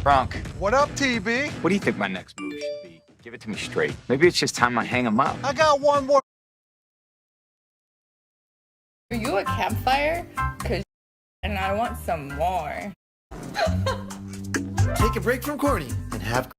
Bronk. What up, TB? What do you think my next move should be? Give it to me straight. Maybe it's just time I hang him up. I got one more. Are you a campfire? And I want some more. Take a break from corny and have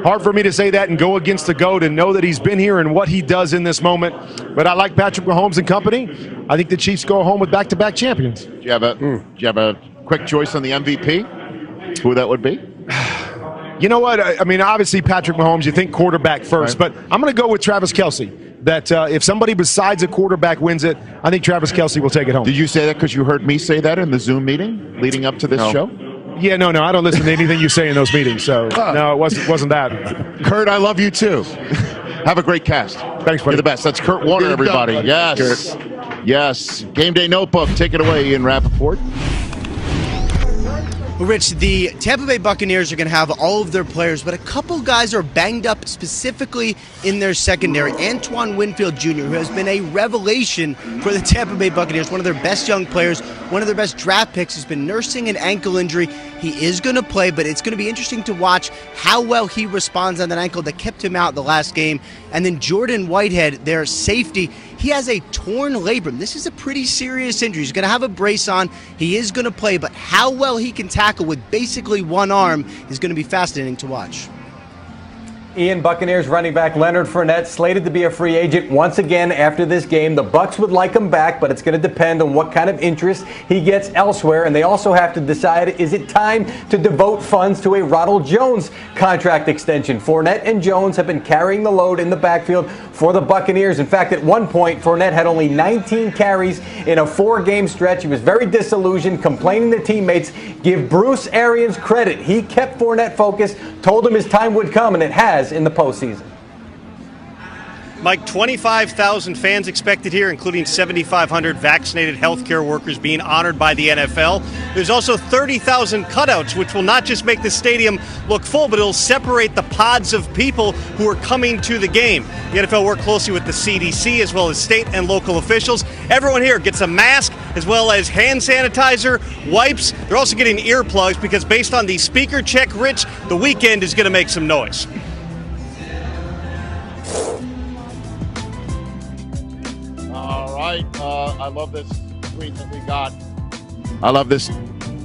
Hard for me to say that and go against the GOAT and know that he's been here and what he does in this moment. But I like Patrick Mahomes and company. I think the Chiefs go home with back-to-back champions. Do you have a quick choice on the MVP? Who that would be? You know what? I mean, obviously Patrick Mahomes, you think quarterback first, but I'm going to go with Travis Kelce. That if somebody besides a quarterback wins it, I think Travis Kelce will take it home. Did you say that because you heard me say that in the Zoom meeting leading up to this show? Yeah, no, I don't listen to anything you say in those meetings, so no, it wasn't that. Kurt, I love you too. Have a great cast. Thanks, buddy. You're the best. That's Kurt Warner, everybody. Yes. Yes. Game Day Notebook. Take it away, Ian Rappaport. Well, Rich, the Tampa Bay Buccaneers are going to have all of their players, but a couple guys are banged up specifically in their secondary. Antoine Winfield Jr., who has been a revelation for the Tampa Bay Buccaneers, one of their best young players, one of their best draft picks, has been nursing an ankle injury. He is going to play, but it's going to be interesting to watch how well he responds on that ankle that kept him out the last game. And then Jordan Whitehead, their safety, he has a torn labrum. This is a pretty serious injury. He's going to have a brace on. He is going to play, but how well he can tackle with basically one arm is going to be fascinating to watch. Ian, Buccaneers running back Leonard Fournette slated to be a free agent once again after this game. The Bucs would like him back, but it's going to depend on what kind of interest he gets elsewhere. And they also have to decide, is it time to devote funds to a Ronald Jones contract extension? Fournette and Jones have been carrying the load in the backfield for the Buccaneers. In fact, at one point, Fournette had only 19 carries in a 4-game stretch. He was very disillusioned, complaining to teammates. Give Bruce Arians credit. He kept Fournette focused, told him his time would come, and it has in the postseason. Mike, 25,000 fans expected here, including 7,500 vaccinated healthcare workers being honored by the NFL. There's also 30,000 cutouts, which will not just make the stadium look full, but it'll separate the pods of people who are coming to the game. The NFL worked closely with the CDC as well as state and local officials. Everyone here gets a mask as well as hand sanitizer, wipes. They're also getting earplugs because based on the speaker check, Rich, the weekend is going to make some noise. All right. I love this tweet that we got. I love this.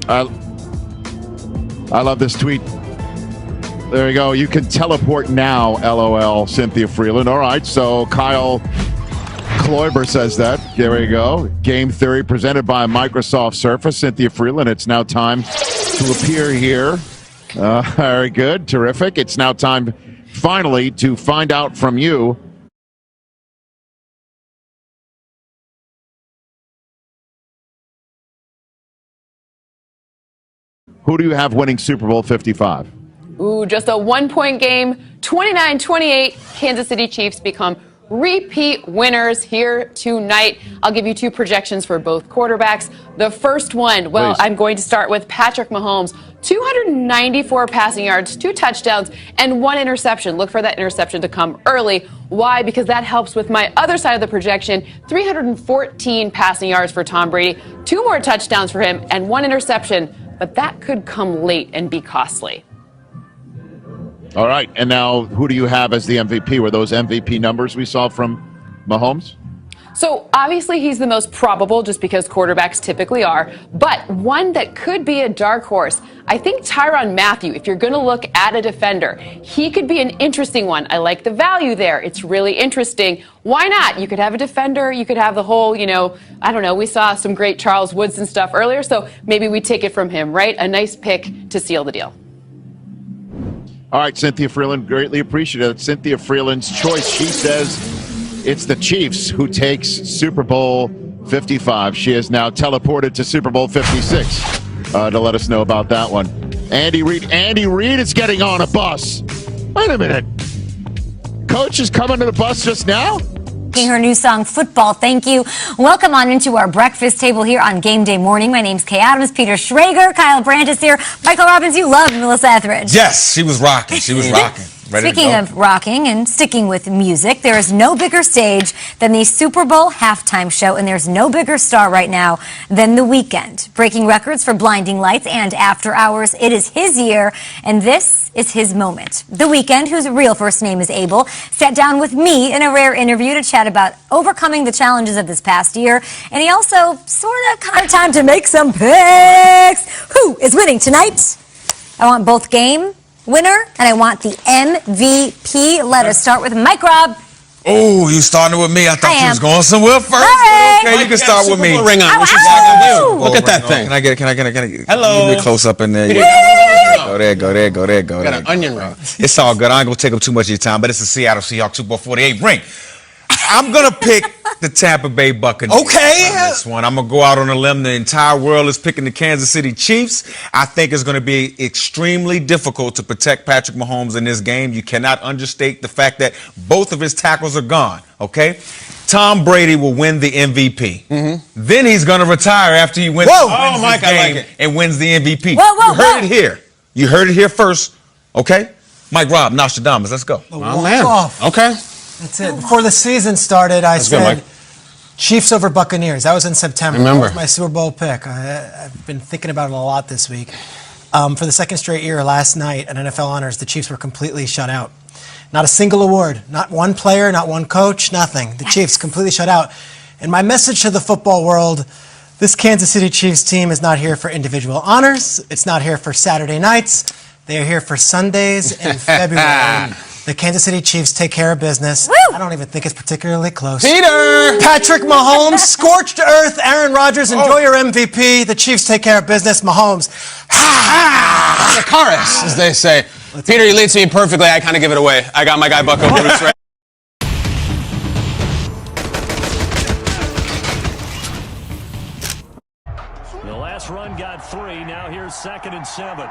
I love this tweet. There you go. You can teleport now, LOL, Cynthia Freeland. All right. So Kyle Kloiber says that. There you go. Game theory presented by Microsoft Surface. Cynthia Freeland. It's now time to appear here. Very good. Terrific. It's now time, finally, to find out from you. Who do you have winning Super Bowl 55? Ooh, just a 1-point game, 29-28. Kansas City Chiefs become repeat winners here tonight. I'll give you 2 projections for both quarterbacks. The first one, well, Please. I'm going to start with Patrick Mahomes. 294 passing yards, 2 touchdowns, and 1 interception. Look for that interception to come early. Why? Because that helps with my other side of the projection. 314 passing yards for Tom Brady, 2 more touchdowns for him, and 1 interception. But that could come late and be costly. All right. And now, who do you have as the MVP? Were those MVP numbers we saw from Mahomes? So obviously he's the most probable just because quarterbacks typically are, but one that could be a dark horse. I think Tyrann Mathieu, if you're going to look at a defender, he could be an interesting one. I like the value there. It's really interesting. Why not? You could have a defender. You could have the whole, I don't know. We saw some great Charles Woodson stuff earlier, so maybe we take it from him, right? A nice pick to seal the deal. All right, Cynthia Freeland, greatly appreciated. Cynthia Freeland's choice. She says it's the Chiefs who takes Super Bowl 55. She is now teleported to Super Bowl 56 to let us know about that one. Andy Reid is getting on a bus. Wait a minute. Coach is coming to the bus just now? Her new song, Football, Thank You. Welcome on into our breakfast table here on Game Day Morning. My name's Kay Adams, Peter Schrager, Kyle Brandt is here. Michael Robbins, you love Melissa Etheridge. Yes, she was rocking. She was rocking. Speaking of rocking and sticking with music, there is no bigger stage than the Super Bowl halftime show, and there's no bigger star right now than The Weeknd. Breaking records for blinding lights and after hours, it is his year, and this is his moment. The Weeknd, whose real first name is Abel, sat down with me in a rare interview to chat about overcoming the challenges of this past year, and he also sort of kind of time to make some picks. Who is winning tonight? I want both game winner, and I want the MVP. Let us start with Mike Robb. Oh, you starting with me? I thought you was going somewhere first. Right. Okay, you can start with me. Ring on. Look at that thing. Can I get it? Hello. Give me a close up in there. Go there. Got an onion ring. It's all good. I ain't gonna take up too much of your time, but it's a Seattle Seahawks Super Bowl 48 ring. I'm gonna pick the Tampa Bay Buccaneers. Okay. On this one, I'm gonna go out on a limb. The entire world is picking the Kansas City Chiefs. I think it's gonna be extremely difficult to protect Patrick Mahomes in this game. You cannot understate the fact that both of his tackles are gone. Okay. Tom Brady will win the MVP. Then he's gonna retire after he wins, Mike, this game I like it. and wins the MVP. Whoa, you heard it here. You heard it here first. Okay. Mike Robb, Nostradamus. Let's go. Oh man. Okay. That's it. Before the season started, I said Chiefs over Buccaneers. That was in September. Remember. That was my Super Bowl pick. I've been thinking about it a lot this week. For the second straight year, last night at NFL Honors, the Chiefs were completely shut out. Not a single award, not one player, not one coach, nothing. The Chiefs completely shut out. And my message to the football world, this Kansas City Chiefs team is not here for individual honors. It's not here for Saturday nights. They are here for Sundays in February. The Kansas City Chiefs take care of business. Woo! I don't even think it's particularly close. Peter. Patrick Mahomes, scorched earth. Aaron Rodgers, enjoy your MVP. The Chiefs take care of business. Mahomes. The chorus, as they say. Peter, you lead to me perfectly. I kind of give it away. I got my guy Bucco Bruce ready. The last run got 3. Now here's 2nd and 7.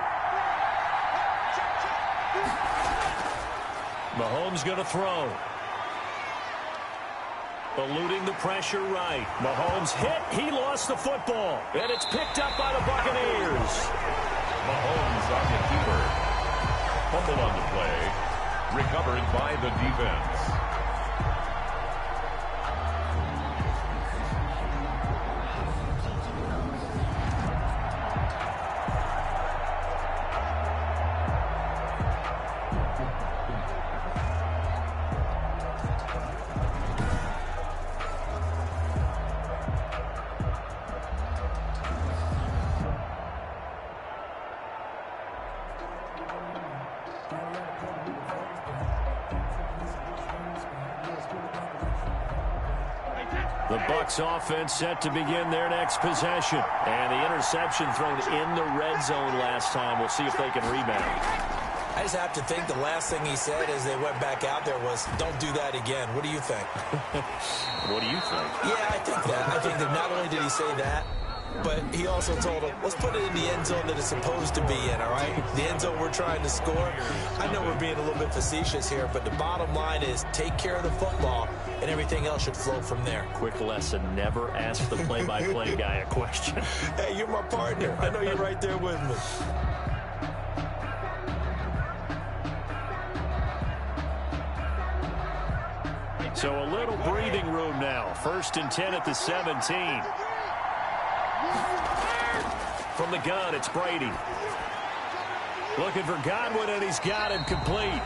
Mahomes going to throw. Eluding the pressure right. Mahomes hit. He lost the football. And it's picked up by the Buccaneers. Mahomes on the keeper. Fumble on the play. Recovered by the defense. The Bucs offense set to begin their next possession. And the interception thrown in the red zone last time. We'll see if they can rebound. I just have to think the last thing he said as they went back out there was, don't do that again. What do you think? What do you think? Yeah, I think that. I think that not only did he say that, but he also told him, let's put it in the end zone that it's supposed to be in, all right? The end zone we're trying to score. I know we're being a little bit facetious here, but the bottom line is take care of the football, and everything else should flow from there. Quick lesson, never ask the play-by-play guy a question. Hey, you're my partner. I know you're right there with me. So a little breathing room now. 1st and 10 at the 17. From the gun, it's Brady. Looking for Godwin, and he's got him complete.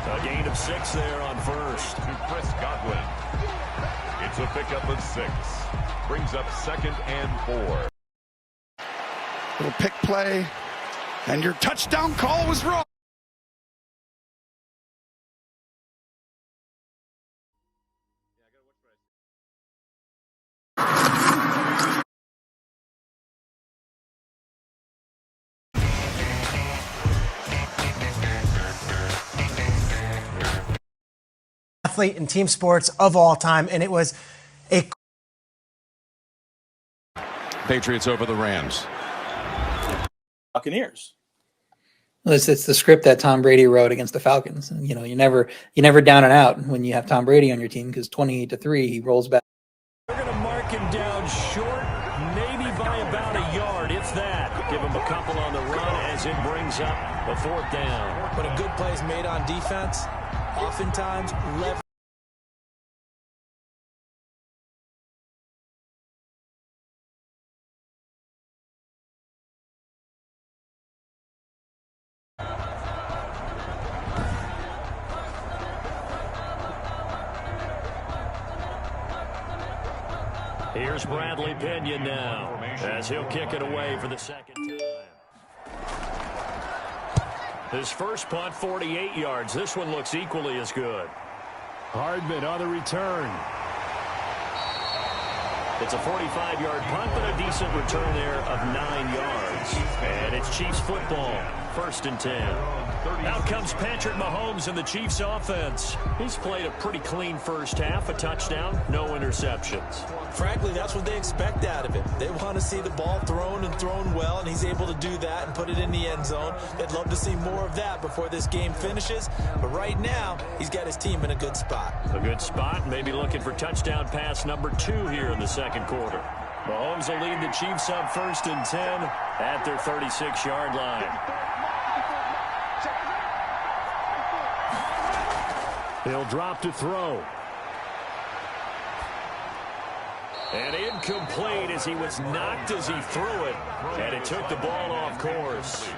A gain of 6 there on 1st. To Chris Godwin. It's a pickup of 6. Brings up 2nd and 4. Little pick play, and your touchdown call was wrong. Athlete in team sports of all time, and it was a Patriots over the Rams. Buccaneers. It's the script that Tom Brady wrote against the Falcons. You know, you never down and out when you have Tom Brady on your team, because 28-3 he rolls back. They're going to mark him down short, maybe by about a yard, if that. Give him a couple on the run as as it brings up a 4th down. When a good play is made on defense, oftentimes leverage. Here's Bradley Pinion now as he'll kick it away for the 2nd time. His first punt, 48 yards. This one looks equally as good. Hardman on the return. It's a 45-yard punt, but a decent return there of 9 yards. And it's Chiefs football, 1st and 10. Out comes Patrick Mahomes in the Chiefs offense. He's played a pretty clean first half, a touchdown, no interceptions. Frankly, that's what they expect out of him. They want to see the ball thrown and thrown well, and he's able to do that and put it in the end zone. They'd love to see more of that before this game finishes, but right now, he's got his team in a good spot. A good spot, maybe looking for touchdown pass number 2 here in the 2nd quarter. Mahomes will lead the Chiefs up 1st and 10 at their 36-yard line. He'll drop to throw. And incomplete as he was knocked as he threw it. And it took the ball off course.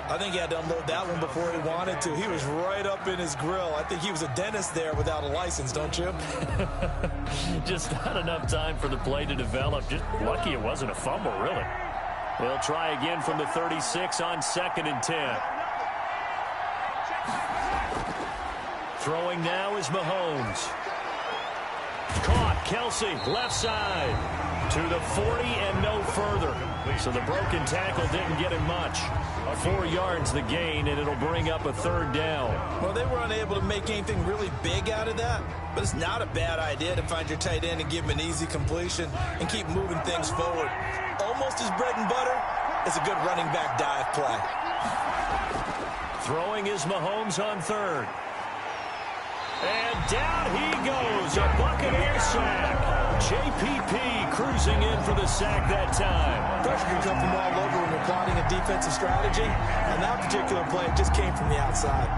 I think he had to unload that one before he wanted to. He was right up in his grill. I think he was a dentist there without a license, don't you? Just not enough time for the play to develop. Just lucky it wasn't a fumble, really. They'll try again from the 36 on 2nd and 10. Throwing now is Mahomes. Caught, Kelsey, left side. To the 40 and no further. So the broken tackle didn't get him much. 4 yards the gain, and it'll bring up a 3rd down. Well, they were unable to make anything really big out of that, but it's not a bad idea to find your tight end and give him an easy completion and keep moving things forward. Almost his bread and butter is a good running back dive play. Throwing is Mahomes on 3rd. And down he goes, a Buccaneers sack. JPP cruising in for the sack that time. Pressure can come from all over when you're plotting a defensive strategy. On that particular play, it just came from the outside.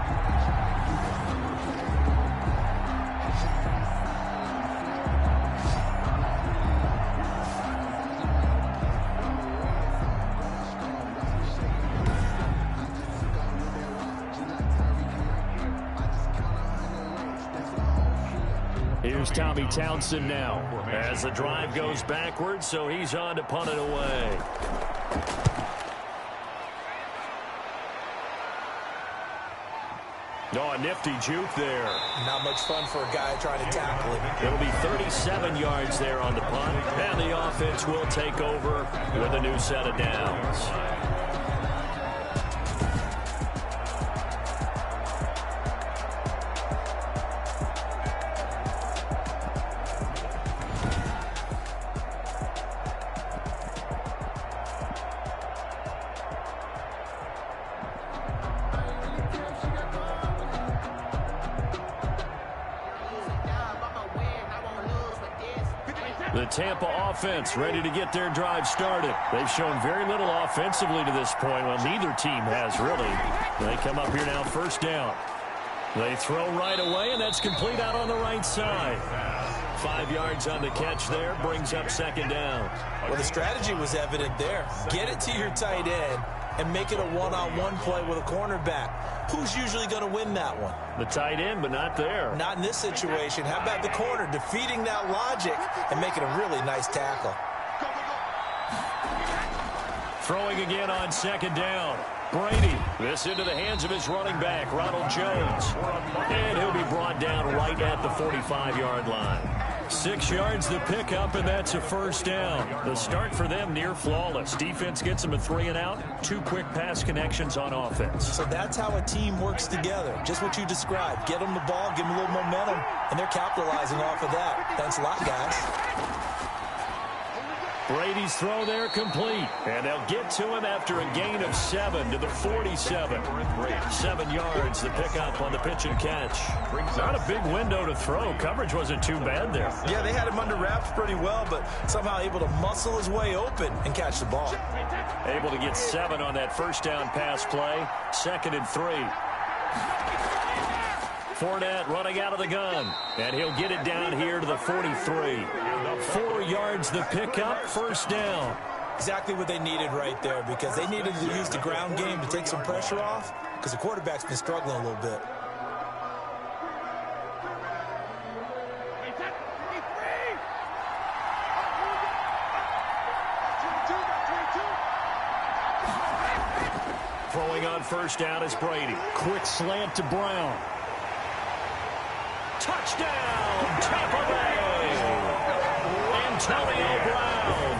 Here's Tommy Townsend now as the drive goes backwards, so he's on to punt it away. Oh, a nifty juke there. Not much fun for a guy trying to tackle him. It'll be 37 yards there on the punt, and the offense will take over with a new set of downs. The Tampa offense ready to get their drive started. They've shown very little offensively to this point. Well, neither team has really. They come up here now, 1st down. They throw right away, and that's complete out on the right side. 5 yards on the catch there, brings up 2nd down. Well, the strategy was evident there. Get it to your tight end and make it a one-on-one play with a cornerback. Who's usually going to win that one? The tight end, but not there. Not in this situation. How about the corner defeating that logic and making a really nice tackle? Throwing again on 2nd down. Brady, this into the hands of his running back, Ronald Jones. And he'll be brought down right at the 45-yard line. 6 yards to pick up, and that's a 1st down. The start for them near flawless. Defense gets them a 3 and out. 2 quick pass connections on offense. So that's how a team works together. Just what you described. Get them the ball, give them a little momentum, and they're capitalizing off of that. Thanks a lot, guys. Brady's throw there complete. And they'll get to him after a gain of 7 to the 47. 7 yards, the pickup on the pitch and catch. Not a big window to throw. Coverage wasn't too bad there. Yeah, they had him under wraps pretty well, but somehow able to muscle his way open and catch the ball. Able to get 7 on that first down pass play. 2nd and 3. Fournette running out of the gun, and he'll get it down here to the 43. 4 yards the pickup, first down. Exactly what they needed right there, because they needed to use the ground game to take some pressure off, because the quarterback's been struggling a little bit. Throwing on first down is Brady. Quick slant to Brown. Touchdown, Tampa Bay! Antonio Brown,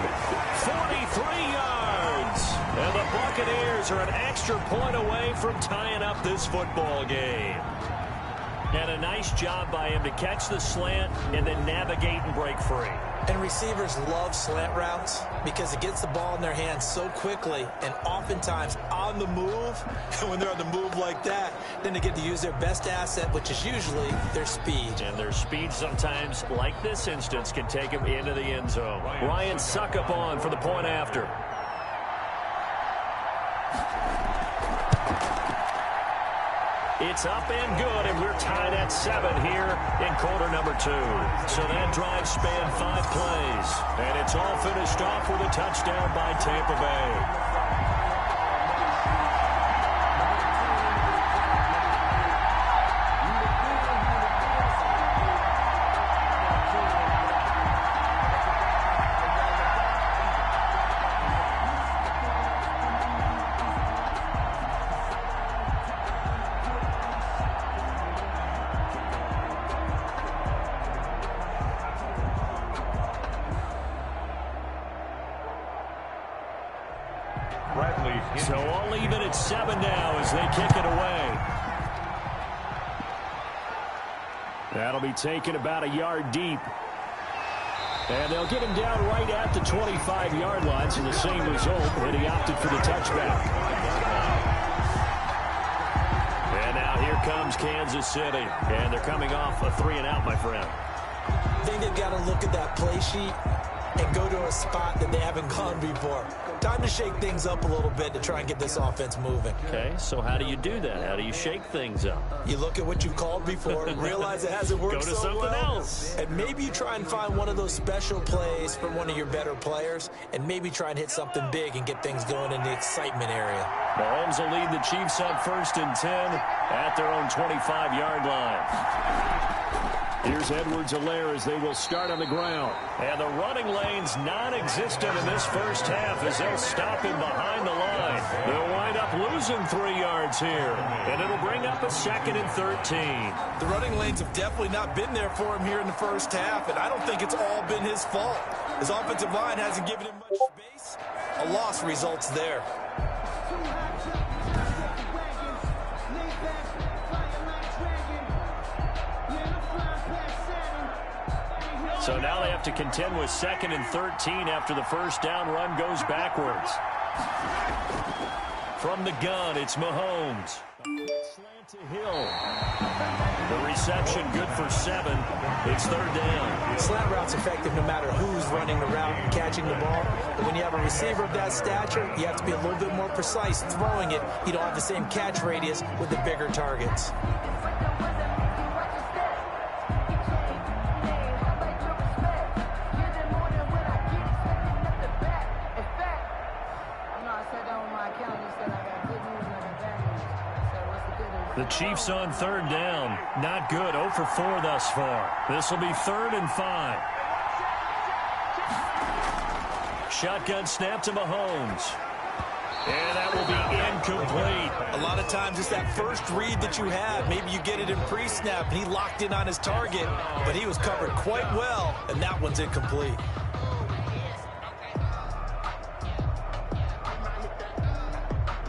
43 yards. And the Buccaneers are an extra point away from tying up this football game. And a nice job by him to catch the slant and then navigate and break free. And receivers love slant routes because it gets the ball in their hands so quickly and oftentimes on the move. And when they're on the move like that, then they get to use their best asset, which is usually their speed. And their speed sometimes, like this instance, can take them into the end zone. Ryan Suckup on for the point after. It's up and good, and we're tied at 7 here in quarter number 2. So that drive spanned 5 plays, and it's all finished off with a touchdown by Tampa Bay. So all even at 7 now as they kick it away. That'll be taken about a yard deep. And they'll get him down right at the 25-yard line, so the same result, and he opted for the touchback. And now here comes Kansas City, and they're coming off a 3-and-out, my friend. I think they've got to look at that play sheet and go to a spot that they haven't gone before. Time to shake things up a little bit to try and get this offense moving. Okay, so how do you do that? How do you shake things up? You look at what you've called before, realize it hasn't worked Go to so something well, else. and maybe you try and find one of those special plays from one of your better players, and maybe try and hit something big and get things going in the excitement area. Mahomes will lead the Chiefs on 1st and 10 at their own 25-yard line. Here's Edwards-Helaire as they will start on the ground. And the running lane's non-existent in this first half as they'll stop him behind the line. They'll wind up losing 3 yards here. And it'll bring up a 2nd and 13. The running lanes have definitely not been there for him here in the first half, and I don't think it's all been his fault. His offensive line hasn't given him much space. A loss results there. So now they have to contend with 2nd and 13 after the first down run goes backwards. From the gun, it's Mahomes. Slant to Hill. The reception good for 7. It's 3rd down. Slant route's effective no matter who's running the route and catching the ball. But when you have a receiver of that stature, you have to be a little bit more precise throwing it. You don't have the same catch radius with the bigger targets. The Chiefs on 3rd down. Not good. 0 for 4 thus far. This will be 3rd and 5. Shotgun snap to Mahomes. And that will be incomplete. A lot of times it's that first read that you have. Maybe you get it in pre-snap, and he locked in on his target, but he was covered quite well, and that one's incomplete.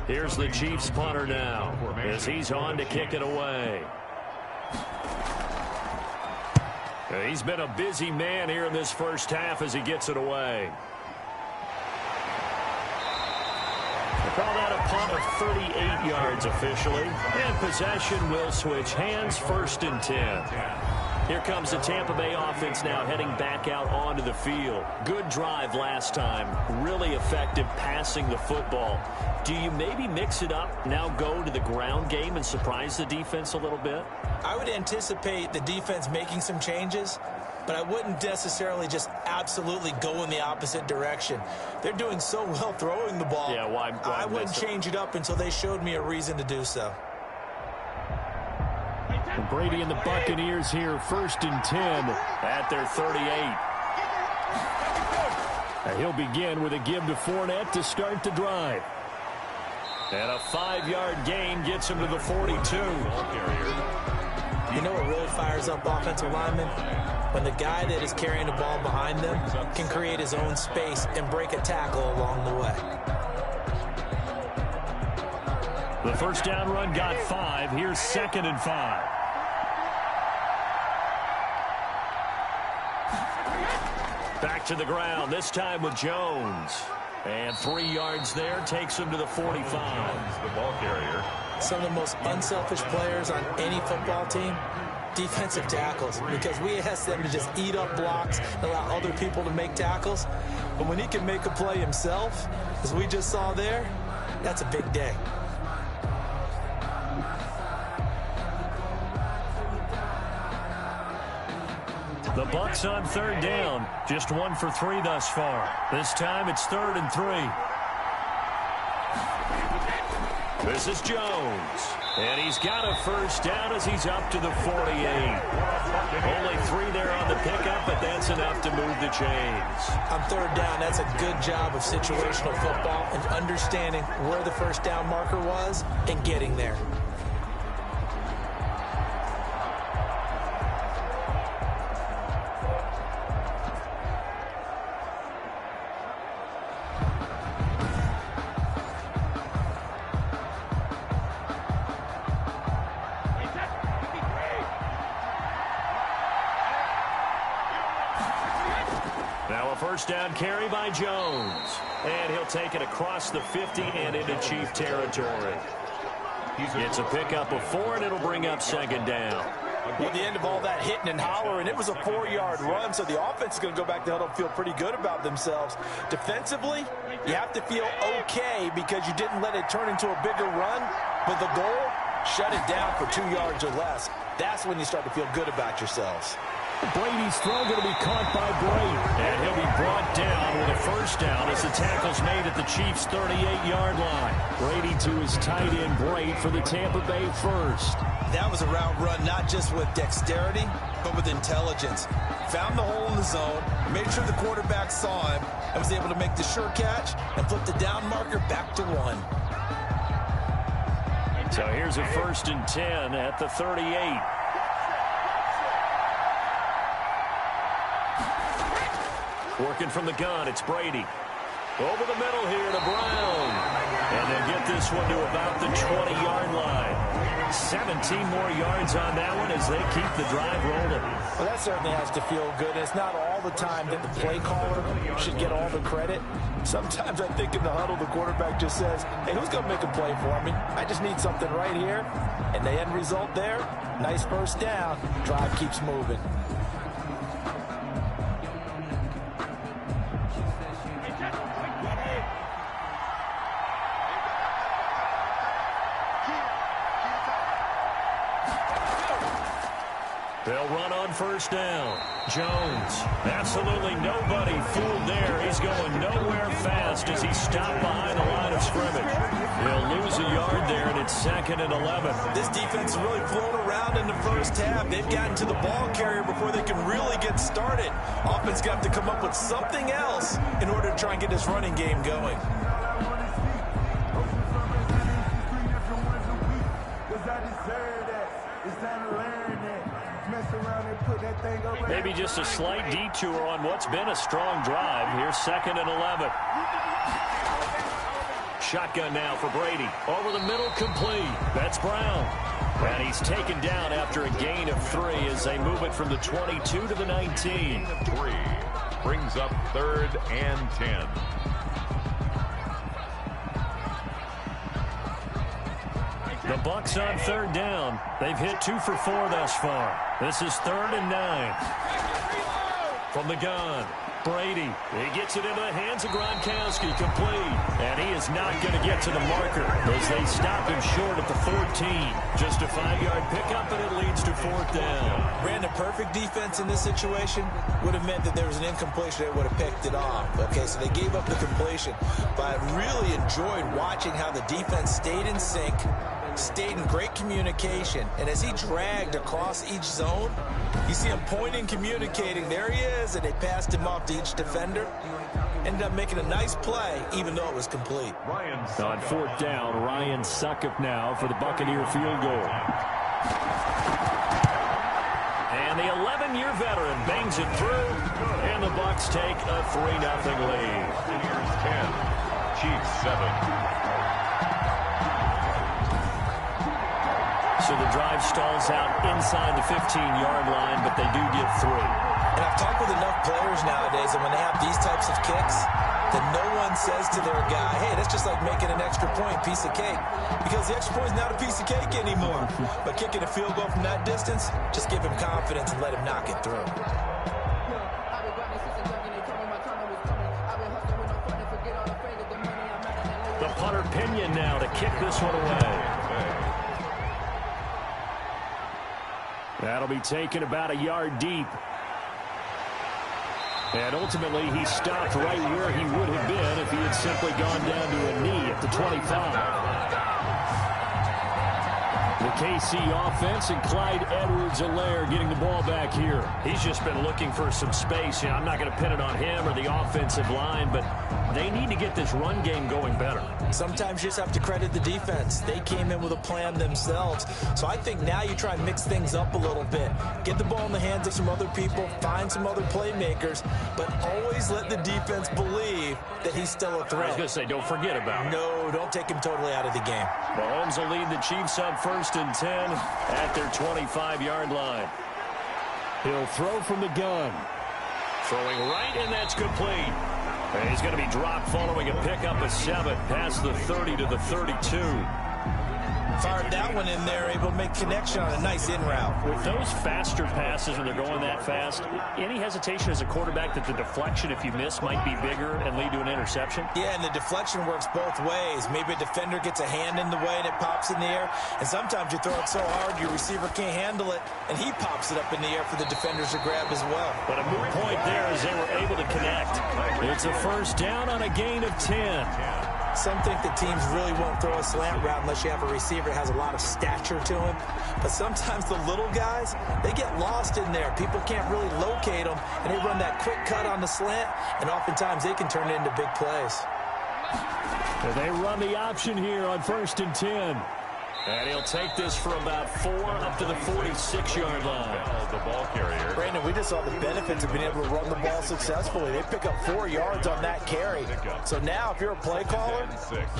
Here's the Chiefs punter now as he's on to kick it away. He's been a busy man here in this first half as he gets it away. Call that a punt of 38 yards officially. And possession will switch hands, 1st and 10. Here comes the Tampa Bay offense now heading back out onto the field. Good drive last time. Really effective passing the football. Do you maybe mix it up, now go to the ground game and surprise the defense a little bit? I would anticipate the defense making some changes, but I wouldn't necessarily just absolutely go in the opposite direction. They're doing so well throwing the ball. Yeah, why I wouldn't change it up until they showed me a reason to do so. Brady and the Buccaneers here, 1st and 10 at their 38. And he'll begin with a give to Fournette to start the drive. And a 5-yard gain gets him to the 42. You know what really fires up offensive linemen? When the guy that is carrying the ball behind them can create his own space and break a tackle along the way. The first down run got 5. Here's 2nd and 5. Back to the ground, this time with Jones. And 3 yards there, takes him to the 45. The ball carrier. Some of the most unselfish players on any football team, defensive tackles, because we ask them to just eat up blocks and allow other people to make tackles. But when he can make a play himself, as we just saw there, that's a big day. The Bucs on 3rd down. Just 1 for 3 thus far. This time it's 3rd and 3. This is Jones. And he's got a first down as he's up to the 48. Only 3 there on the pickup, but that's enough to move the chains. On 3rd down, that's a good job of situational football and understanding where the first down marker was and getting there. First down carry by Jones. And he'll take it across the 50 and into Chief territory. It's a pickup of 4, and it'll bring up 2nd down. At the end of all that hitting and hollering, it was a 4-yard run, so the offense is going to go back to huddle and feel pretty good about themselves. Defensively, you have to feel okay because you didn't let it turn into a bigger run, but the goal, shut it down for 2 yards or less. That's when you start to feel good about yourselves. Brady's throw going to be caught by Bray. And he'll be brought down with a first down as the tackle's made at the Chiefs' 38-yard line. Brady to his tight end, Bray, for the Tampa Bay first. That was a route run not just with dexterity, but with intelligence. Found the hole in the zone, made sure the quarterback saw him, and was able to make the sure catch and flip the down marker back to 1. So here's a 1st and 10 at the 38. Working from the gun, it's Brady. Over the middle here to Brown. And they'll get this one to about the 20-yard line. 17 more yards on that one as they keep the drive rolling. Well, that certainly has to feel good. It's not all the time that the play caller should get all the credit. Sometimes I think in the huddle, the quarterback just says, hey, who's going to make a play for me? I just need something right here. And the end result there, nice first down. Drive keeps moving. They'll run on first down. Jones, absolutely nobody fooled there. He's going nowhere fast as he's stopped behind the line of scrimmage. He'll lose a yard there, and it's 2nd and 11. This defense is really flown around in the first half. They've gotten to the ball carrier before they can really get started. Offense got to come up with something else in order to try and get this running game going. Maybe just a slight detour on what's been a strong drive. Here's 2nd and 11. Shotgun now for Brady. Over the middle, complete. That's Brown. And he's taken down after a gain of 3 as they move it from the 22 to the 19. 3 brings up 3rd and 10. Bucs on third down. They've hit 2 for 4 thus far. This is 3rd and 9. From the gun, Brady. He gets it into the hands of Gronkowski, complete. And he is not going to get to the marker as they stop him short at the 14. Just a 5-yard pickup, and it leads to 4th down. Ran a perfect defense in this situation would have meant that there was an incompletion. They would have picked it off. Okay, so they gave up the completion. But I really enjoyed watching how the defense stayed in sync, stayed in great communication, and as he dragged across each zone, you see him pointing, communicating. There he is, and they passed him off to each defender. Ended up making a nice play, even though it was complete. On 4th down, Ryan Succop now for the Buccaneer field goal. And the 11-year veteran bangs it through, and the Bucs take a 3-0 lead. Buccaneers 10, Chiefs 7. So the drive stalls out inside the 15-yard line, but they do get 3. And I've talked with enough players nowadays, and when they have these types of kicks, that no one says to their guy, hey, that's just like making an extra point, piece of cake. Because the extra point is not a piece of cake anymore. But kicking a field goal from that distance, just give him confidence and let him knock it through. The punter Pinion now to kick this one away. That'll be taken about a yard deep. And ultimately, he stopped right where he would have been if he had simply gone down to a knee at the 25. The KC offense and Clyde Edwards-Helaire getting the ball back here. He's just been looking for some space. You know, I'm not going to pin it on him or the offensive line, but they need to get this run game going better. Sometimes you just have to credit the defense. They came in with a plan themselves. So I think now you try and mix things up a little bit. Get the ball in the hands of some other people, find some other playmakers, but always let the defense believe that he's still a threat. I was going to say, don't forget about him. No, don't take him totally out of the game. Mahomes will lead the Chiefs up 1st and 10 at their 25-yard line. He'll throw from the gun. Throwing right, and that's complete. And he's going to be dropped following a pickup of 7 past the 30 to the 32. Fired that one in there, able to make connection on a nice in route. With those faster passes when they're going that fast, any hesitation as a quarterback that the deflection, if you miss, might be bigger and lead to an interception? Yeah, and the deflection works both ways. Maybe a defender gets a hand in the way and it pops in the air, and sometimes you throw it so hard your receiver can't handle it, and he pops it up in the air for the defenders to grab as well. But a moot point there as they were able to connect. It's a 1st down on a gain of 10. Some think that teams really won't throw a slant route unless you have a receiver that has a lot of stature to him. But sometimes the little guys, they get lost in there. People can't really locate them, and they run that quick cut on the slant, and oftentimes they can turn it into big plays. And they run the option here on 1st and 10. And he'll take this for about 4 up to the 46-yard line. The ball carrier. Brandon, we just saw the benefits of being able to run the ball successfully. They pick up 4 yards on that carry. So now if you're a play caller,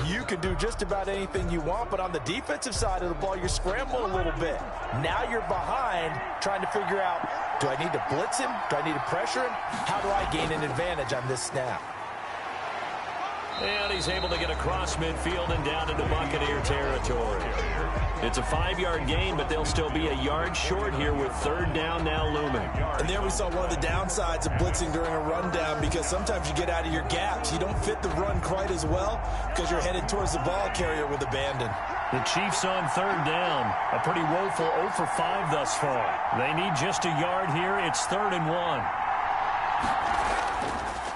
you can do just about anything you want. But on the defensive side of the ball, you're scrambling a little bit. Now you're behind trying to figure out, do I need to blitz him? Do I need to pressure him? How do I gain an advantage on this snap? And he's able to get across midfield and down into Buccaneer territory. It's a 5-yard gain, but they'll still be a yard short here with 3rd down now looming. And there we saw one of the downsides of blitzing during a rundown, because sometimes you get out of your gaps. You don't fit the run quite as well because you're headed towards the ball carrier with abandon. The Chiefs on 3rd down. A pretty woeful 0 for 5 thus far. They need just a yard here. It's 3rd and 1.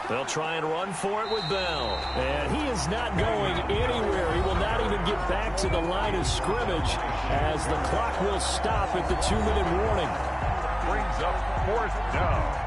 They'll try and run for it with Bell. And he is not going anywhere. He will not even get back to the line of scrimmage as the clock will stop at the 2-minute warning. Brings up 4th down.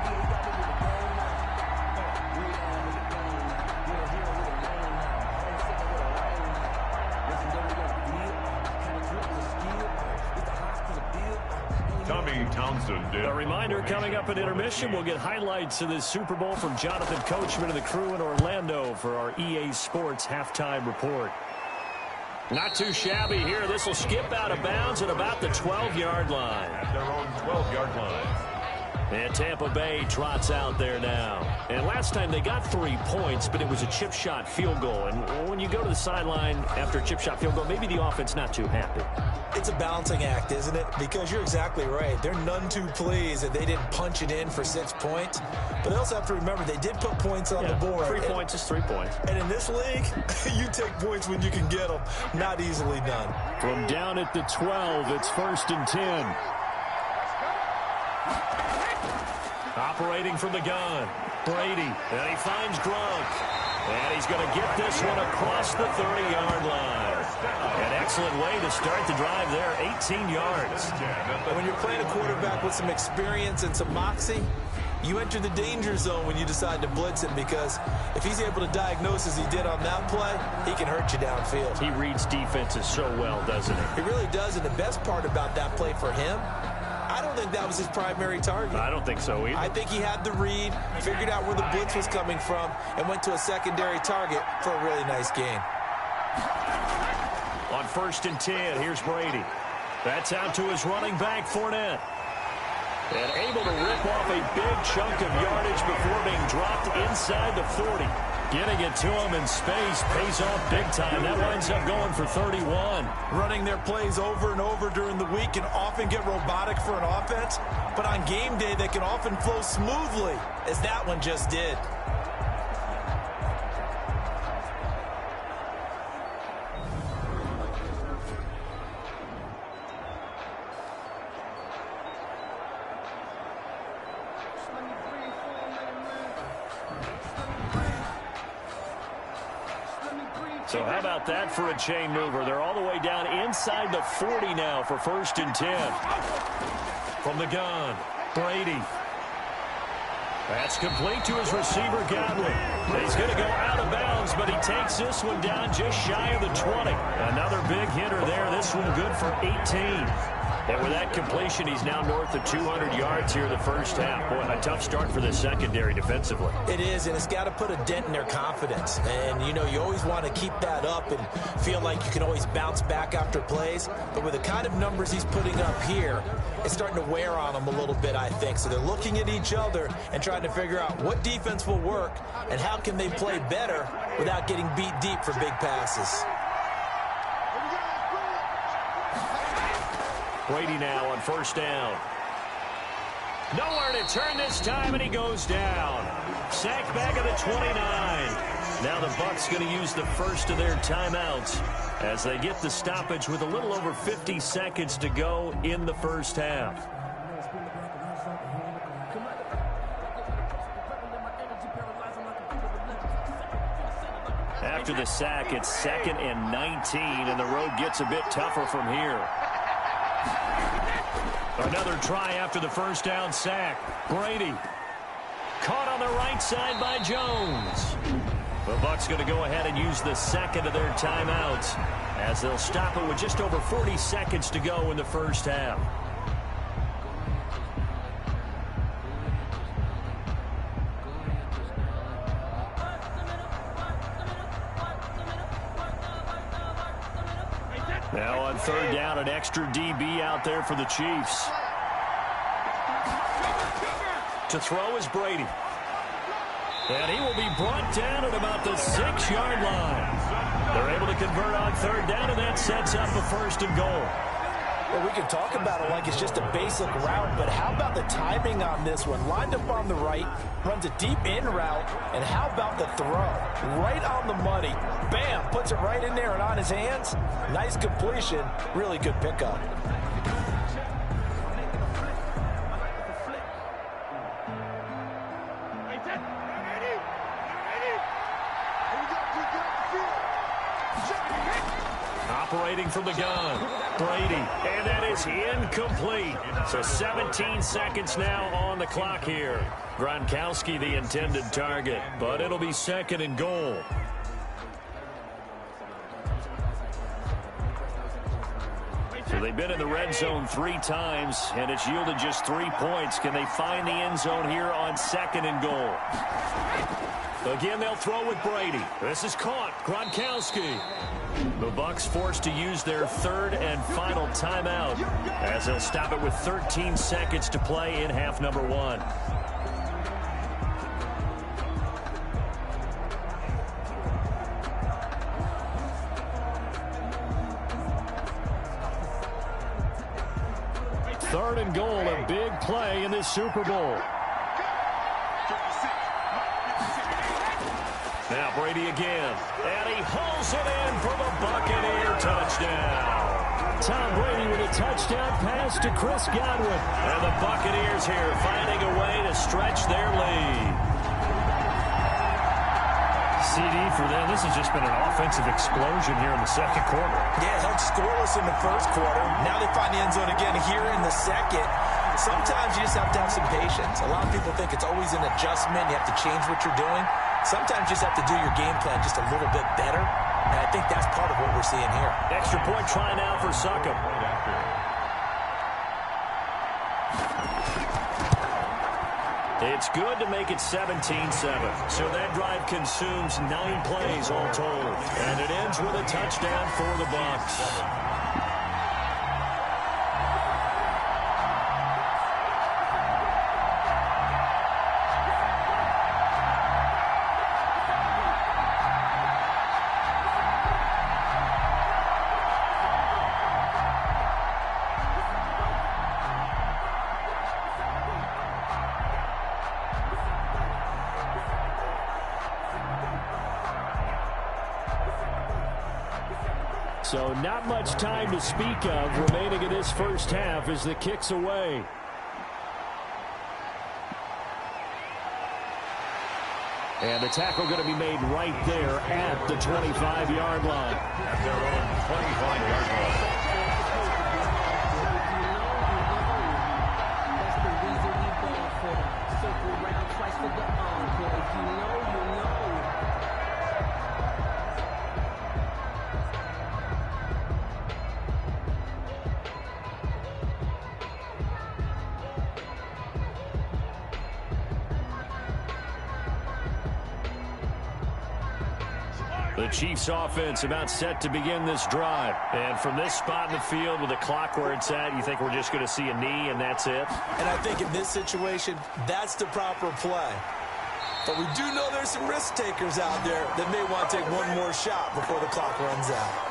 A reminder, coming up at intermission, we'll get highlights of this Super Bowl from Jonathan Coachman and the crew in Orlando for our EA Sports halftime report. Not too shabby here. This will skip out of bounds at about the 12-yard line. At their own 12-yard line. And Tampa Bay trots out there now. And last time they got 3 points, but it was a chip shot field goal. And when you go to the sideline after a chip shot field goal, maybe the offense not too happy. It's a balancing act, isn't it? Because you're exactly right. They're none too pleased that they didn't punch it in for 6 points. But they also have to remember they did put points on the board. 3 points is 3 points. And in this league, you take points when you can get them. Not easily done. From down at the 12, it's 1st and 10. Operating from the gun, Brady, and he finds Gronk. And he's going to get this one across the 30-yard line. An excellent way to start the drive there, 18 yards. And when you're playing a quarterback with some experience and some moxie, you enter the danger zone when you decide to blitz him, because if he's able to diagnose as he did on that play, he can hurt you downfield. He reads defenses so well, doesn't he? He really does, and the best part about that play for him, I don't think that was his primary target. I don't think so either. I think he had the read, figured out where the blitz was coming from, and went to a secondary target for a really nice gain. On 1st and 10, here's Brady. That's out to his running back, Fournette. And able to rip off a big chunk of yardage before being dropped inside the 40. Getting it to him in space pays off big time. That winds up going for 31. Running their plays over and over during the week can often get robotic for an offense, but on game day they can often flow smoothly, as that one just did. So how about that for a chain mover? They're all the way down inside the 40 now for 1st and 10. From the gun, Brady. That's complete to his receiver, Godwin. He's going to go out of bounds, but he takes this one down just shy of the 20. Another big hitter there. This one good for 18. And with that completion, he's now north of 200 yards here in the first half. Boy, a tough start for the secondary defensively. It is, and it's got to put a dent in their confidence. And, you know, you always want to keep that up and feel like you can always bounce back after plays. But with the kind of numbers he's putting up here, it's starting to wear on them a little bit, I think. So they're looking at each other and trying to figure out what defense will work and how can they play better without getting beat deep for big passes. Brady now on 1st down. Nowhere to turn this time, and he goes down. Sacked back at the 29. Now the Bucs going to use the first of their timeouts as they get the stoppage with a little over 50 seconds to go in the first half. After the sack, it's 2nd and 19, and the road gets a bit tougher from here. Another try after the first down sack. Brady caught on the right side by Jones. The Bucs going to go ahead and use the second of their timeouts as they'll stop it with just over 40 seconds to go in the first half. Now on 3rd down, an extra DB out there for the Chiefs. To throw is Brady. And he will be brought down at about the 6-yard line. They're able to convert on 3rd down, and that sets up a 1st and goal. Well, we can talk about it like it's just a basic route, but how about the timing on this one? Lined up on the right, runs a deep in route, and how about the throw? Right on the money. Bam! Puts it right in there and on his hands. Nice completion. Really good pickup. Operating from the gun, Brady, and that is incomplete. So 17 seconds now on the clock here. Gronkowski the intended target, but it'll be 2nd and goal. So they've been in the red zone 3 times, and it's yielded just 3 points. Can they find the end zone here on 2nd and goal? Again, they'll throw with Brady. This is caught. Gronkowski. The Bucs forced to use their third and final timeout as they'll stop it with 13 seconds to play in half number 1. Third and goal, a big play in this Super Bowl. Now Brady again, and he hauls it in for the Buccaneer touchdown. Tom Brady with a touchdown pass to Chris Godwin. And the Buccaneers here finding a way to stretch their lead. CD for them, this has just been an offensive explosion here in the second quarter. Yeah, held scoreless in the first quarter. Now they find the end zone again here in the second. Sometimes you just have to have some patience. A lot of people think it's always an adjustment. You have to change what you're doing. Sometimes you just have to do your game plan just a little bit better. And I think that's part of what we're seeing here. Extra point try now for Succop. It's good to make it 17-7. So that drive consumes 9 plays all told. And it ends with a touchdown for the Bucs. So not much time to speak of remaining in this first half as the kick's away. And the tackle going to be made right there at the 25-yard line. At their own 25-yard line. The Chiefs offense about set to begin this drive. And from this spot in the field with the clock where it's at, you think we're just going to see a knee and that's it? And I think in this situation, that's the proper play. But we do know there's some risk takers out there that may want to take one more shot before the clock runs out.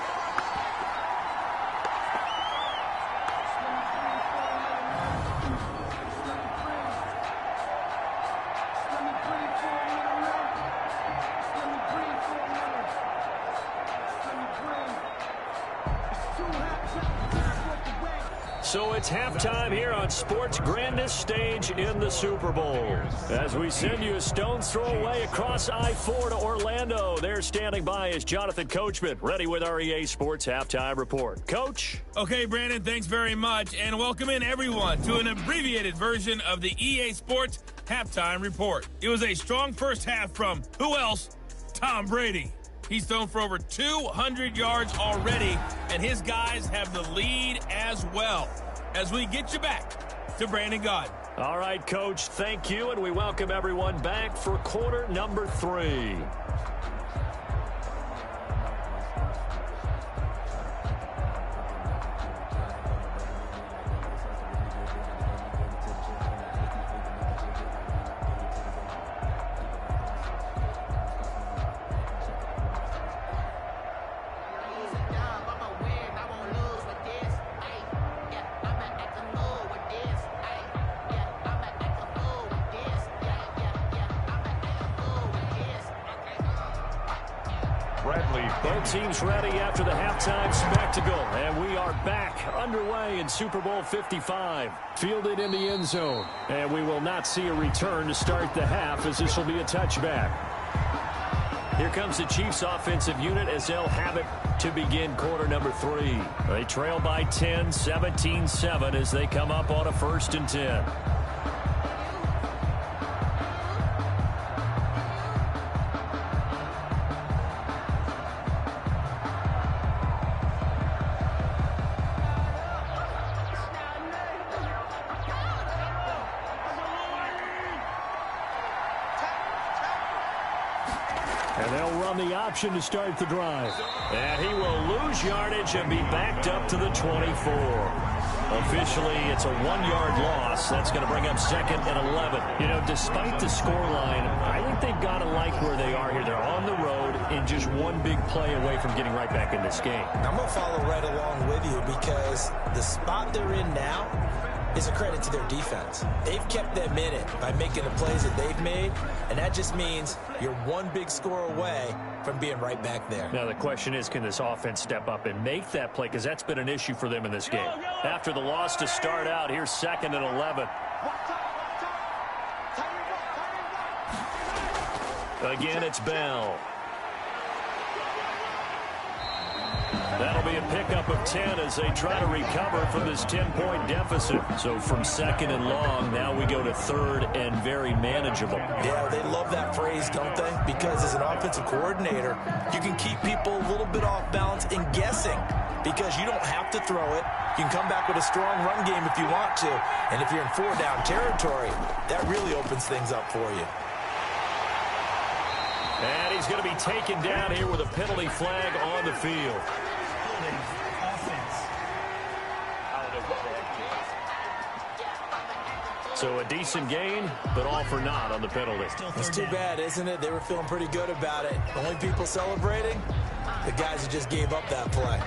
So it's halftime here on sports' grandest stage in the Super Bowl. As we send you a stone's throw away across I-4 to Orlando. There standing by is Jonathan Coachman, ready with our EA Sports Halftime Report. Coach? Okay, Brandon, thanks very much. And welcome in, everyone, to an abbreviated version of the EA Sports Halftime Report. It was a strong first half from, who else? Tom Brady. He's thrown for over 200 yards already, and his guys have the lead as well. As we get you back to Brandon Gaudin. All right, Coach, thank you, and we welcome everyone back for quarter number 3. Both teams ready after the halftime spectacle, and we are back underway in Super Bowl 55. Fielded in the end zone, and we will not see a return to start the half as this will be a touchback. Here comes the Chiefs offensive unit as they'll have it to begin quarter number 3. They trail by 10, 17-7 as they come up on a 1st and 10. And they'll run the option to start the drive. And he will lose yardage and be backed up to the 24. Officially, it's a 1-yard loss. That's going to bring up 2nd and 11. You know, despite the scoreline, I think they've got to like where they are here. They're on the road and just one big play away from getting right back in this game. I'm going to follow right along with you because the spot they're in now is a credit to their defense. They've kept them in it by making the plays that they've made, and that just means you're one big score away from being right back there. Now the question is, can this offense step up and make that play? Because that's been an issue for them in this game. After the loss to start out, here's 2nd and 11. Again, it's Bell. That'll be a pickup of 10 as they try to recover from this 10-point deficit. So from 2nd and long, now we go to 3rd and very manageable. Yeah, they love that phrase, don't they? Because as an offensive coordinator, you can keep people a little bit off balance and guessing because you don't have to throw it. You can come back with a strong run game if you want to. And if you're in 4-down territory, that really opens things up for you. And he's going to be taken down here with a penalty flag on the field. So a decent gain, but all for naught on the penalty. It's too bad, isn't it? They were feeling pretty good about it. Only people celebrating, the guys who just gave up that play.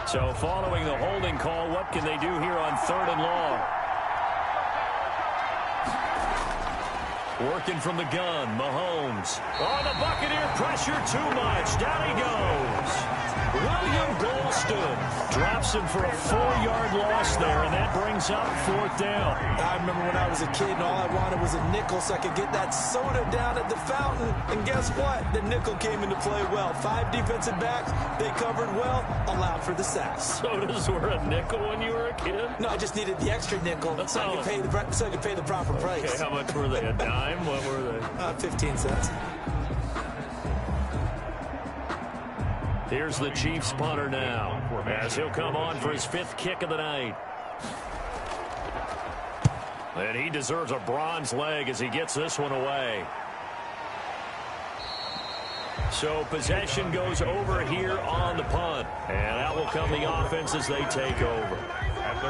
So following the holding call, what can they do here on 3rd and long? Working from the gun, Mahomes. Oh, the Buccaneer pressure too much. Down he goes. William Golston drops him for a 4-yard loss there, and that brings up 4th down. I remember when I was a kid and all I wanted was a nickel so I could get that soda down at the fountain. And guess what? The nickel came into play well. 5 defensive backs, they covered well, allowed for the sacks. Sodas were a nickel when you were a kid? No, I just needed the extra nickel so I could pay the proper price. Okay, how much were they? A dime? What were they? 15 cents. Here's the Chiefs punter now, as he'll come on for his 5th kick of the night. And he deserves a bronze leg as he gets this one away. So possession goes over here on the punt. And out will come the offense as they take over.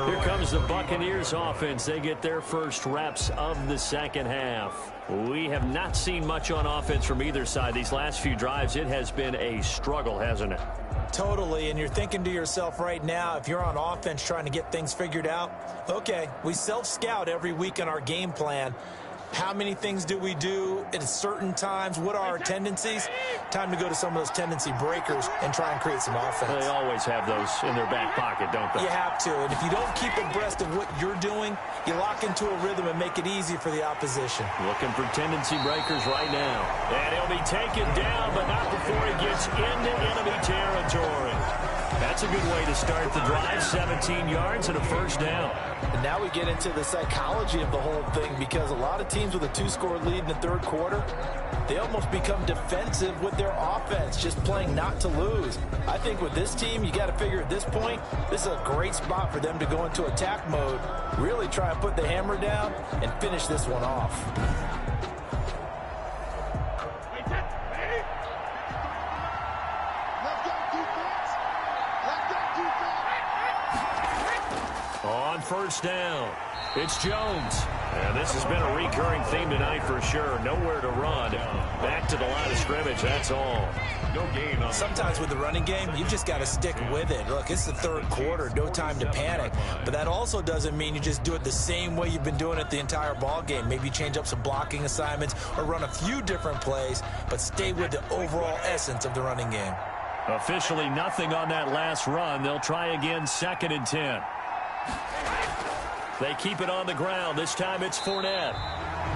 Here comes the Buccaneers offense. They get their first reps of the 2nd half. We have not seen much on offense from either side. These last few drives, it has been a struggle, hasn't it? Totally, and you're thinking to yourself right now, if you're on offense trying to get things figured out, okay, we self-scout every week on our game plan. How many things do we do at certain times? What are our tendencies? Time to go to some of those tendency breakers and try and create some offense. They always have those in their back pocket, don't they? You have to, and if you don't keep abreast of what you're doing, you lock into a rhythm and make it easy for the opposition. Looking for tendency breakers right now. And he'll be taken down, but not before he gets into enemy territory. That's a good way to start the drive. 17 yards and a 1st down. And now we get into the psychology of the whole thing because a lot of teams with a 2-score lead in the 3rd quarter, they almost become defensive with their offense, just playing not to lose. I think with this team, you got to figure at this point, this is a great spot for them to go into attack mode, really try and put the hammer down and finish this one off. On 1st down, it's Jones. And this has been a recurring theme tonight for sure. Nowhere to run. Back to the line of scrimmage, that's all. No gain on. Sometimes with the running game, you've just got to stick with it. Look, it's the 3rd quarter, no time to panic. But that also doesn't mean you just do it the same way you've been doing it the entire ball game. Maybe change up some blocking assignments or run a few different plays, but stay with the overall essence of the running game. Officially nothing on that last run. They'll try again, 2nd and 10. They keep it on the ground. This time it's Fournette.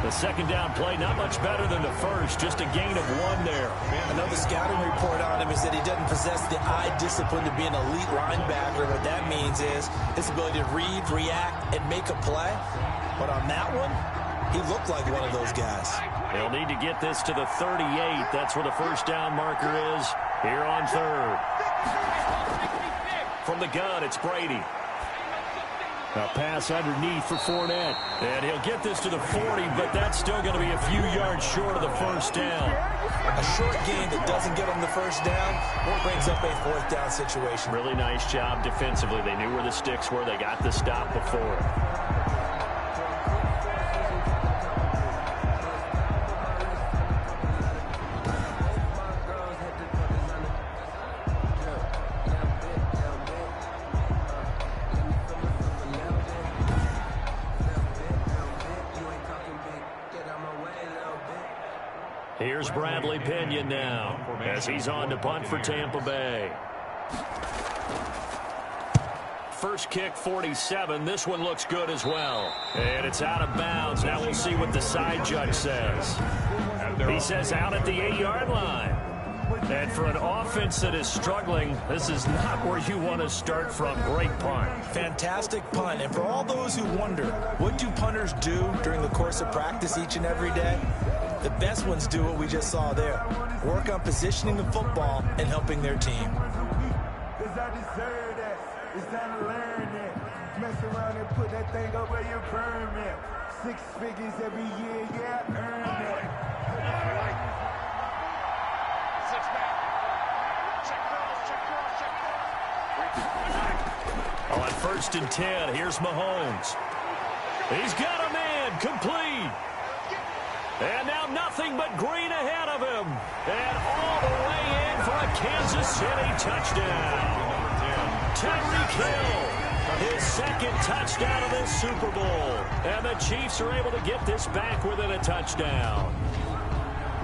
The 2nd down play, not much better than the 1st. Just a gain of 1 there. Another scouting report on him is that he doesn't possess the eye discipline to be an elite linebacker. What that means is his ability to read, react, and make a play. But on that one, he looked like one of those guys. They'll need to get this to the 38. That's where the 1st down marker is here on 3rd. From the gun, it's Brady. A pass underneath for Fournette. And he'll get this to the 40, but that's still going to be a few yards short of the first down. A short game that doesn't get them the first down or brings up a 4th down situation. Really nice job defensively. They knew where the sticks were. They got the stop before. Here's Bradley Pinion now as he's on to punt for Tampa Bay. First kick, 47. This one looks good as well. And it's out of bounds. Now we'll see what the side judge says. He says out at the 8-yard line. And for an offense that is struggling, this is not where you want to start from. Great punt. Fantastic punt. And for all those who wonder, what do punters do during the course of practice each and every day? The best ones do what we just saw there. Work on positioning the football and helping their team. It's time to learn that. Mess around and put that thing over your permit. 6 figures every year, yeah, earn that. On 1st and 10, here's Mahomes. He's got a man, complete. And now nothing but green ahead of him. And all the way in for a Kansas City touchdown. Tyreek Hill, his 2nd touchdown of this Super Bowl. And the Chiefs are able to get this back within a touchdown.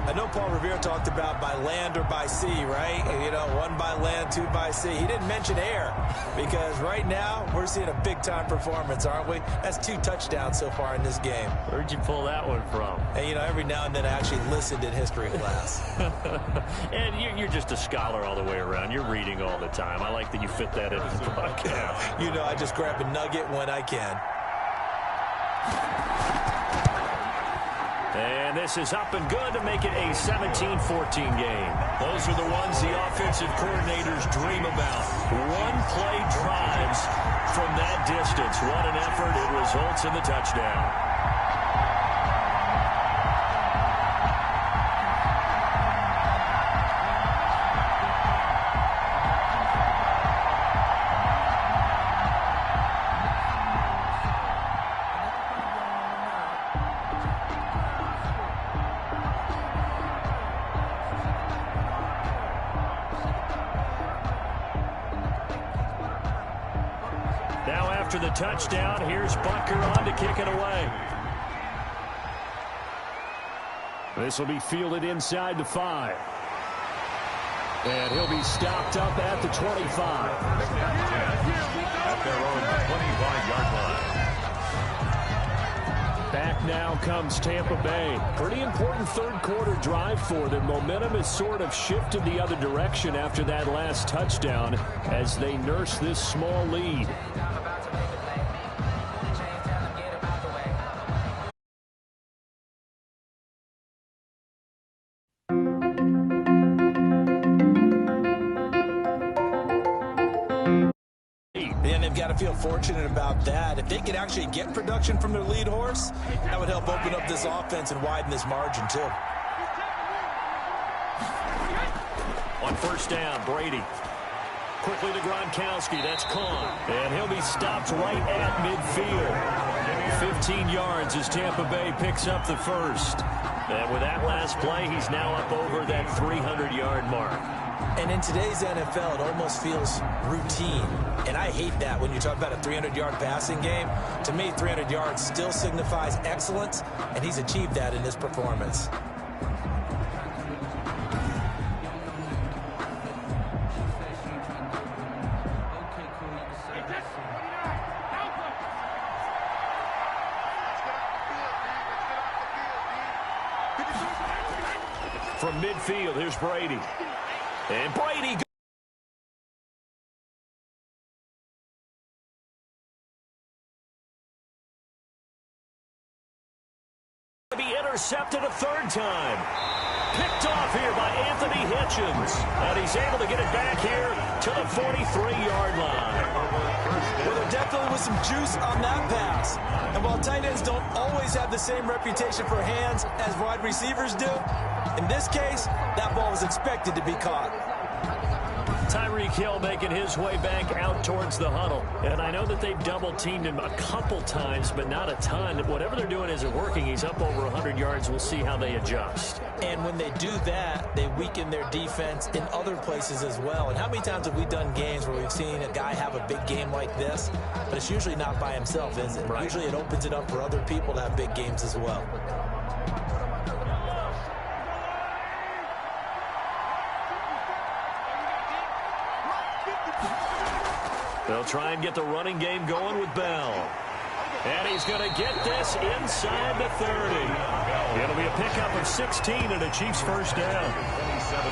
I know Paul Revere talked about by land or by sea, right? You know, 1 by land, 2 by sea. He didn't mention air because right now we're seeing a big-time performance, aren't we? That's 2 touchdowns so far in this game. Where'd you pull that one from? And, you know, every now and then I actually listened in history class. And you're just a scholar all the way around. You're reading all the time. I like that you fit that into the broadcast. You know, I just grab a nugget when I can. And this is up and good to make it a 17-14 game. Those are the ones the offensive coordinators dream about. One-play drives from that distance. What an effort. It results in the touchdown. After the touchdown, here's Butker on to kick it away. This will be fielded inside the 5. And he'll be stopped up at the 25. At their own 25-yard line. Back now comes Tampa Bay. Pretty important 3rd quarter drive for them. Momentum has sort of shifted the other direction after that last touchdown as they nurse this small lead. Feel fortunate about that. If they could actually get production from their lead horse, that would help open up this offense and widen this margin too. On 1st down, Brady. Quickly to Gronkowski. That's caught. And he'll be stopped right at midfield. 15 yards as Tampa Bay picks up the 1st. And with that last play, he's now up over that 300-yard mark. And in today's NFL, it almost feels routine. And I hate that when you talk about a 300-yard passing game. To me, 300 yards still signifies excellence, and he's achieved that in his performance. From midfield, here's Brady. And Brady be intercepted a 3rd time. Picked off here by Anthony Hitchens. And he's able to get it back here to the 43-yard line. Well, there definitely was some juice on that pass. And while tight ends don't always have the same reputation for hands as wide receivers do, in this case, that ball was expected to be caught. Tyreek Hill making his way back out towards the huddle. And I know that they've double-teamed him a couple times, but not a ton. Whatever they're doing isn't working. He's up over 100 yards. We'll see how they adjust. And when they do that, they weaken their defense in other places as well. And how many times have we done games where we've seen a guy have a big game like this, but it's usually not by himself, is it? Right. Usually it opens it up for other people to have big games as well. They'll try and get the running game going with Bell. And he's going to get this inside the 30. It'll be a pickup of 16 and a Chiefs first down.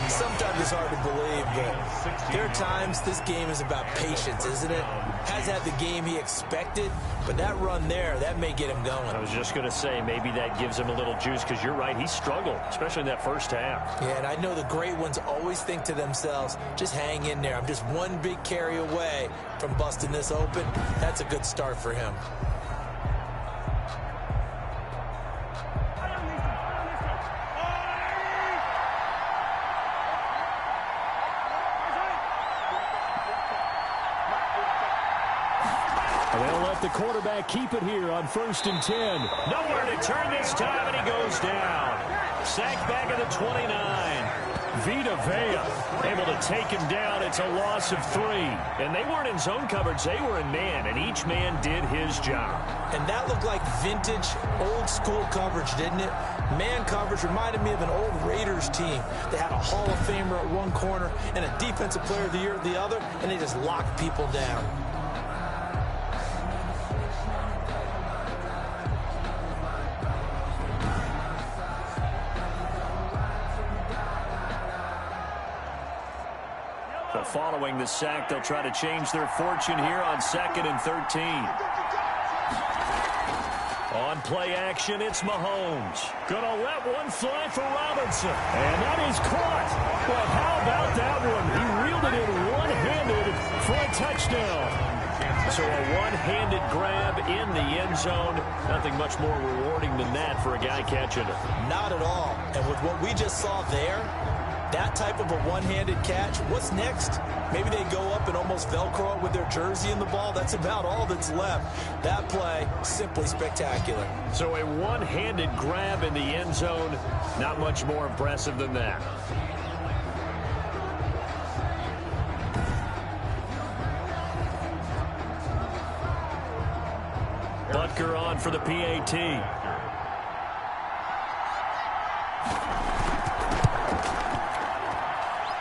Sometimes it's hard to believe, but there are times this game is about patience, isn't it? Has had the game he expected, but that run there, that may get him going. I was just going to say, maybe that gives him a little juice, because you're right, he struggled, especially in that first half. Yeah, and I know the great ones always think to themselves, just hang in there. I'm just one big carry away from busting this open. That's a good start for him. They'll let the quarterback keep it here on 1st and 10. Nowhere to turn this time, and he goes down. Sacked back at the 29. Vita Vea able to take him down. It's a loss of 3. And they weren't in zone coverage. They were in man, and each man did his job. And that looked like vintage, old-school coverage, didn't it? Man coverage reminded me of an old Raiders team. They had a Hall of Famer at one corner and a Defensive Player of the Year at the other, and they just locked people down. Following the sack, they'll try to change their fortune here on 2nd and 13. On play action, it's Mahomes. Gonna let one fly for Robinson. And that is caught. Well, how about that one? He reeled it in one-handed for a touchdown. So a one-handed grab in the end zone. Nothing much more rewarding than that for a guy catching it. Not at all. And with what we just saw there, that type of a one-handed catch, what's next? Maybe they go up and almost Velcro it with their jersey in the ball. That's about all that's left. That play, simply spectacular. So a one-handed grab in the end zone, not much more impressive than that. Butker on for the PAT.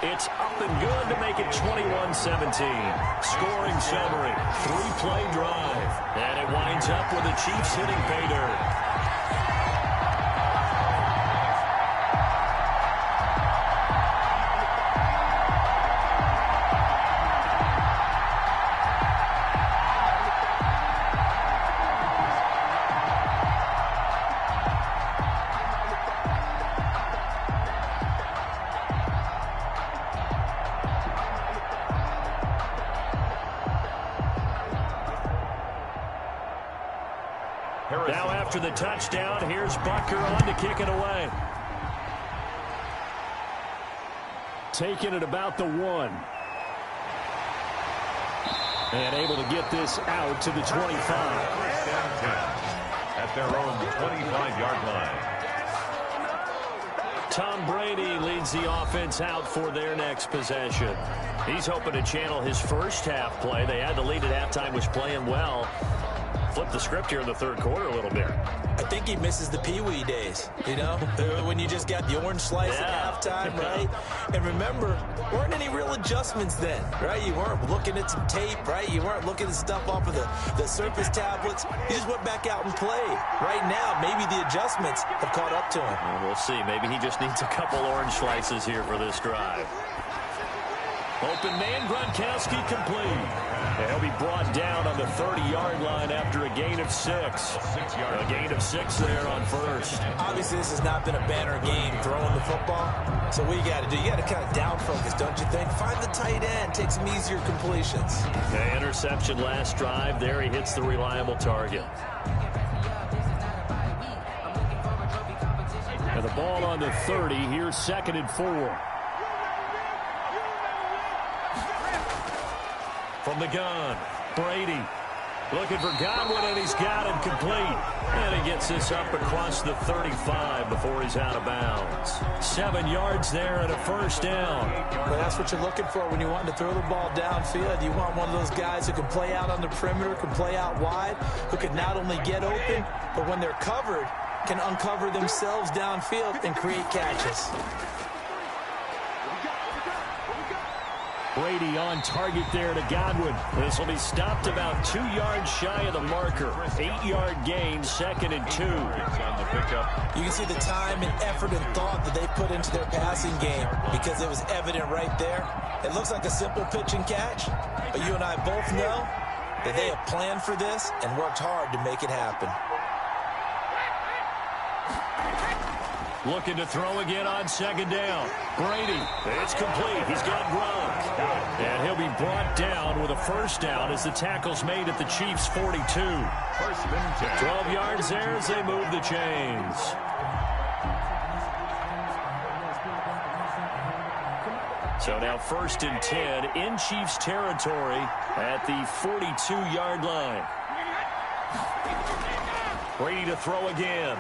It's up and good to make it 21-17. Scoring summary, 3-play drive. And it winds up with the Chiefs hitting pay dirt. Now after the touchdown, here's Butker on to kick it away. Taking it about the 1. And able to get this out to the 25. At their own 25-yard line. Tom Brady leads the offense out for their next possession. He's hoping to channel his first half play. They had the lead at halftime, was playing well. Flip the script here in the third quarter a little bit. I think he misses the Pee-wee days, you know, when you just got the orange slice at halftime, right? And remember, weren't any real adjustments then, right? You weren't looking at some tape, right? You weren't looking at stuff off of the surface tablets. You just went back out and played. Right now, maybe the adjustments have caught up to him. Well, we'll see. Maybe he just needs a couple orange slices here for this drive. Open man, Gronkowski complete. And he'll be brought down on the 30-yard line after a gain of 6. A gain of 6 there on first. Obviously, this has not been a banner game throwing the football. So what you got to do, you got to kind of down focus, don't you think? Find the tight end, take some easier completions. The interception last drive. There he hits the reliable target. And the ball on the 30. Here's 2nd and 4. From the gun, Brady looking for Godwin, and he's got him complete. And he gets this up across the 35 before he's out of bounds. 7 yards there and a first down. Well, that's what you're looking for when you want to throw the ball downfield. You want one of those guys who can play out on the perimeter, can play out wide, who can not only get open, but when they're covered, can uncover themselves downfield and create catches. Brady on target there to Godwin. This will be stopped about 2 yards shy of the marker. 8-yard gain, 2nd and 2. You can see the time and effort and thought that they put into their passing game because it was evident right there. It looks like a simple pitch and catch, but you and I both know that they have planned for this and worked hard to make it happen. Looking to throw again on 2nd down. Brady, it's complete. He's got Gronk. And he'll be brought down with a first down as the tackle's made at the Chiefs' 42. 12 yards there as they move the chains. So now 1st and 10 in Chiefs territory at the 42-yard line. Brady to throw again.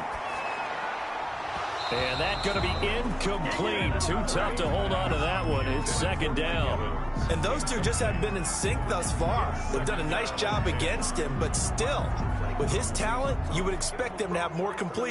And that's going to be incomplete. Too tough to hold on to that one. It's 2nd down. And those two just haven't been in sync thus far. They've done a nice job against him, but still, with his talent, you would expect them to have more completion.